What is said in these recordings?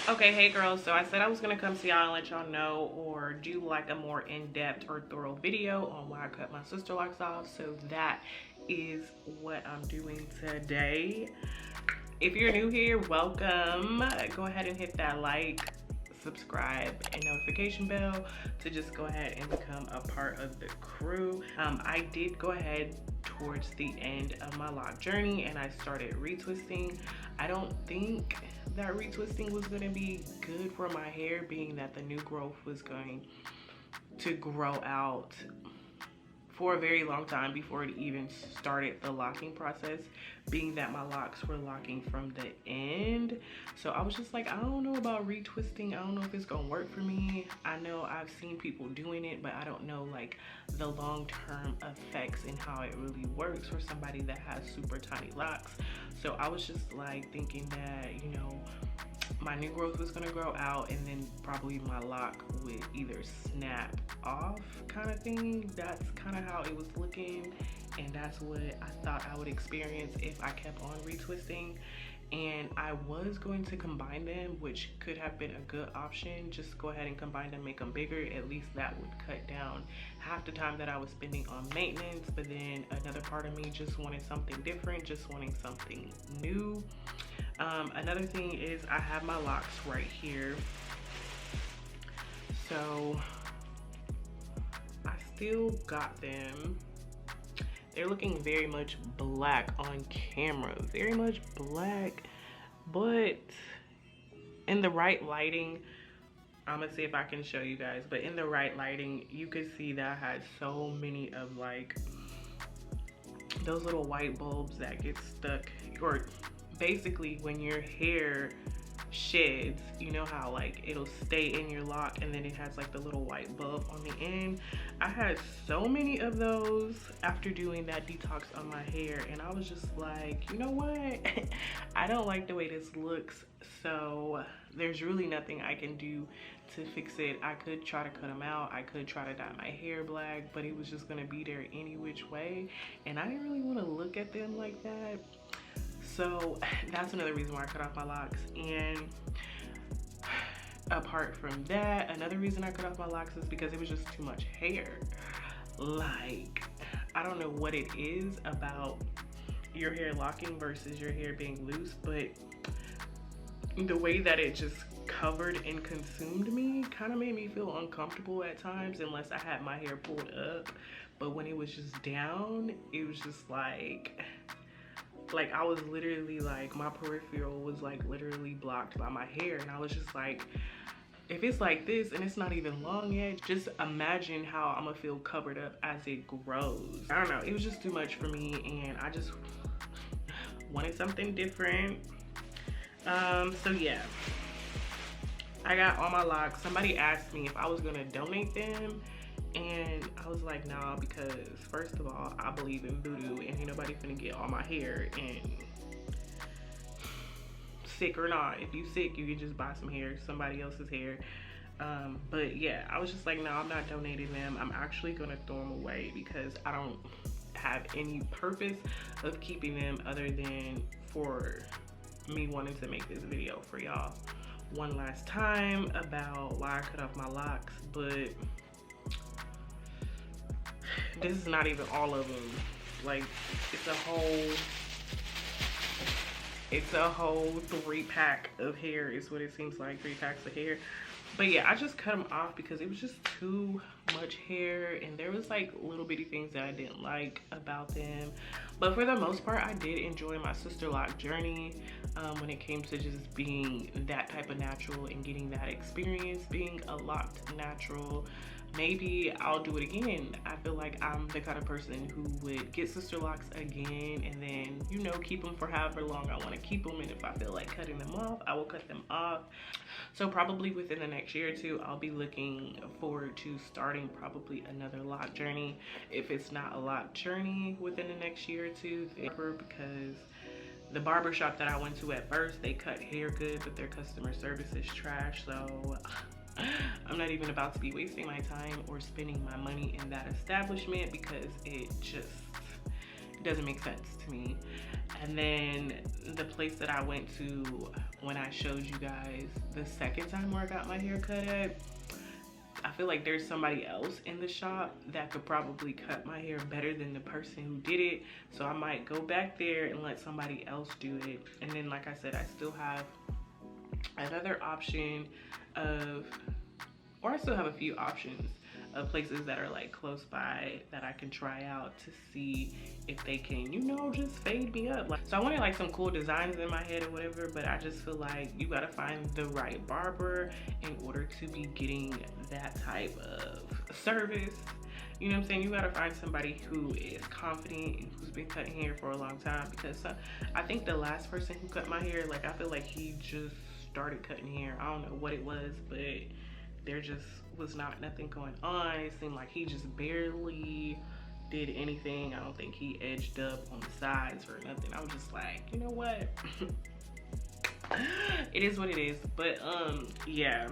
Okay, hey girls, so I said I was gonna come see y'all and let y'all know or do like a more in-depth or thorough video on why I cut my sister locks off. So that is what I'm doing today. If you're new here, welcome. Go ahead and hit that like, subscribe, and notification bell to just go ahead and become a part of the crew. I did go ahead towards the end of my lock journey and I started retwisting. I don't think that retwisting was going to be good for my hair, being that the new growth was going to grow out for a very long time before it even started the locking process, being that my locks were locking from the end. So I was just like, I don't know about retwisting. I don't know if it's gonna work for me. I know I've seen people doing it, but I don't know like the long-term effects and how it really works for somebody that has super tiny locks. So I was just like thinking that, you know, my new growth was gonna grow out and then probably my lock would either snap off kind of thing. That's kind of how it was looking, and that's what I thought I would experience if I kept on retwisting. And I was going to combine them, which could have been a good option. Just go ahead and combine them, make them bigger. At least that would cut down half the time that I was spending on maintenance. But then another part of me just wanted something different, just wanting something new. Another thing is I have my locks right here. So I still got them. They're looking very much black on camera, very much black, but in the right lighting, I'm gonna see if I can show you guys, but in the right lighting, you could see that I had so many of like those little white bulbs that get stuck, or basically when your hair sheds, you know how like it'll stay in your lock and then it has like the little white bulb on the end. I had so many of those after doing that detox on my hair, and I was just like, you know what, I don't like the way this looks, so there's really nothing I can do to fix it. I could try to cut them out, I could try to dye my hair black, but it was just gonna be there any which way, and I didn't really want to look at them like that. So that's another reason why I cut off my locks. And apart from that, another reason I cut off my locks is because it was just too much hair. Like, I don't know what it is about your hair locking versus your hair being loose, but the way that it just covered and consumed me kind of made me feel uncomfortable at times, unless I had my hair pulled up. But when it was just down, it was just like I was literally like, my peripheral was like literally blocked by my hair, and I was just like, if it's like this and it's not even long yet, just imagine how I'm gonna feel covered up as it grows. I don't know, it was just too much for me, and I just wanted something different. So yeah, I got all my locks. Somebody asked me if I was gonna donate them, and I was like, nah, because first of all, I believe in voodoo, and ain't nobody finna get all my hair, and sick or not, if you sick, you can just buy some hair, somebody else's hair. But yeah, I was just like, no, I'm not donating them. I'm actually gonna throw them away because I don't have any purpose of keeping them other than for me wanting to make this video for y'all one last time about why I cut off my locks. But this is not even all of them. Like, it's a whole 3-pack of hair is what it seems like, 3 packs of hair. But yeah, I just cut them off because it was just too much hair, and there was like little bitty things that I didn't like about them. But for the most part, I did enjoy my sister lock journey when it came to just being that type of natural and getting that experience being a locked natural. Maybe I'll do it again. I feel like I'm the kind of person who would get sister locks again and then, you know, keep them for however long I want to keep them. And if I feel like cutting them off, I will cut them off. So probably within the next year or two, I'll be looking forward to starting probably another lock journey. If it's not a lock journey within the next year or two, because the barbershop that I went to at first, they cut hair good, but their customer service is trash. So I'm not even about to be wasting my time or spending my money in that establishment because it just doesn't make sense to me. And then the place that I went to when I showed you guys the second time where I got my hair cut at. I feel like there's somebody else in the shop that could probably cut my hair better than the person who did it. So I might go back there and let somebody else do it. And then, like I said, I still have another option of, or I still have a few options of places that are like close by that I can try out to see if they can, you know, just fade me up. Like, so I wanted like some cool designs in my head or whatever, but I just feel like you gotta find the right barber in order to be getting that type of service. You know what I'm saying? You gotta find somebody who is confident and who's been cutting hair for a long time, because I think the last person who cut my hair, like I feel like he just started cutting hair. I don't know what it was, but there just was nothing going on. It seemed like he just barely did anything. I don't think he edged up on the sides or nothing. I was just like, you know what? It is what it is. But yeah.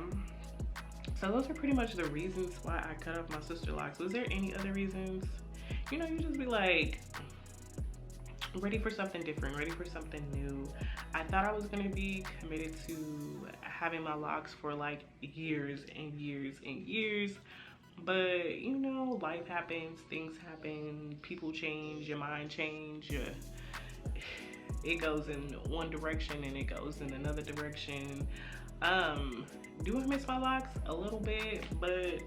So those are pretty much the reasons why I cut off my Sisterlocks. Was there any other reasons? You know, you just be like ready for something different, ready for something new. I thought I was gonna be committed to having my locks for like years and years and years, but you know, life happens, things happen, people change, your mind change, it goes in one direction and it goes in another direction. Do I miss my locks? A little bit, but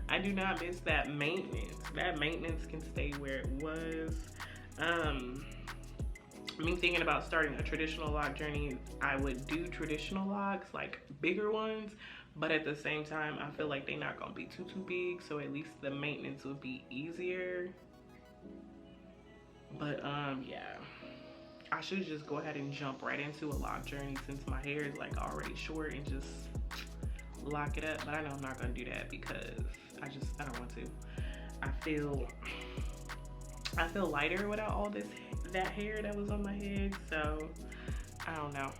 I do not miss that maintenance. That maintenance can stay where it was. Me thinking about starting a traditional lock journey, I would do traditional locks, like bigger ones, but at the same time, I feel like they're not gonna be too big, so at least the maintenance would be easier. But yeah, I should just go ahead and jump right into a lock journey since my hair is like already short and just lock it up. But I know I'm not gonna do that because I don't want to. I feel lighter without all that hair that was on my head, so I don't know.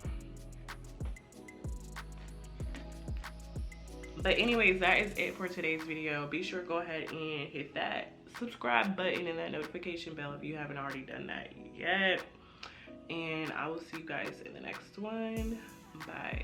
But anyways, that is it for today's video. Be sure to go ahead and hit that subscribe button and that notification bell if you haven't already done that yet. And I will see you guys in the next one. Bye.